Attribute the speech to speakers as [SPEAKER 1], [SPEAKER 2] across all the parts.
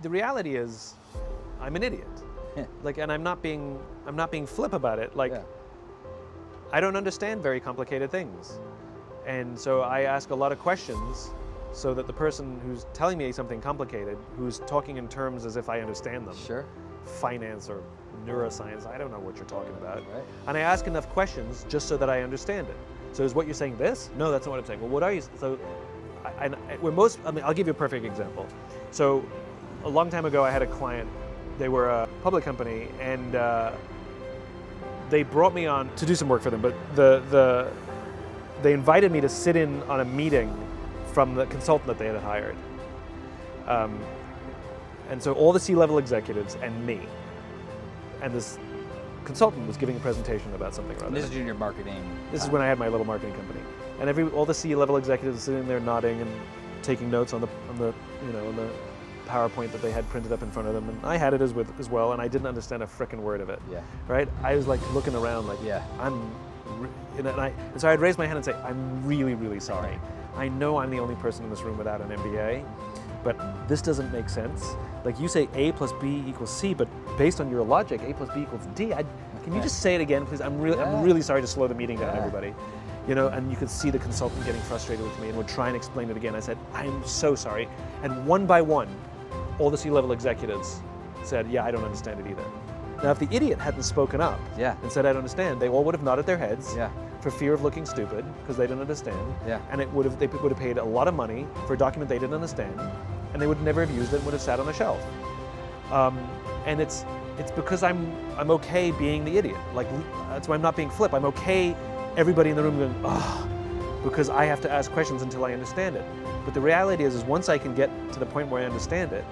[SPEAKER 1] the reality is, I'm an idiot. Like, and I'm not being flip about it. Like, I don't understand very complicated things. And so I ask a lot of questions so that the person who's telling me something complicated, who's talking in terms as if I understand them, finance or neuroscience, I don't know what you're talking about. And I ask enough questions just so that I understand it. So is what you're saying this? No, that's not what I'm saying. Well, what are you? So I'll give you a perfect example. So a long time ago, I had a client. They were a public company, and they brought me on to do some work for them. But they invited me to sit in on a meeting from the consultant that they had hired. And so all the C-level executives and me, and this consultant was giving a presentation about something or other.
[SPEAKER 2] This is junior marketing.
[SPEAKER 1] This is when I had my little marketing company, and all the C-level executives were sitting there nodding and taking notes on the PowerPoint that they had printed up in front of them, and I had it as well, and I didn't understand a frickin' word of it. Right? I was like looking around, like and so I'd raise my hand and say, "I'm really, really sorry. I know I'm the only person in this room without an MBA, but this doesn't make sense. Like, you say A plus B equals C, but based on your logic, A plus B equals D. Can you just say it again, please? I'm really sorry to slow the meeting down, everybody." You know, and you could see the consultant getting frustrated with me and would try and explain it again. I said, "I'm so sorry." And one by one, all the C-level executives said, "Yeah, I don't understand it either." Now, if the idiot hadn't spoken up and said, "I don't understand," they all would have nodded their heads for fear of looking stupid because they didn't understand. And they would have paid a lot of money for a document they didn't understand, and they would never have used it and would have sat on a shelf. And it's because I'm okay being the idiot. Like, that's why I'm not being flip. I'm okay. Everybody in the room going, "Oh," because I have to ask questions until I understand it. But the reality is once I can get to the point where I understand it,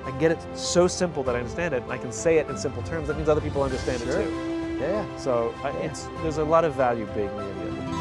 [SPEAKER 1] I can get it so simple that I understand it, and I can say it in simple terms. That means other people understand it too. So there's a lot of value being the idiot.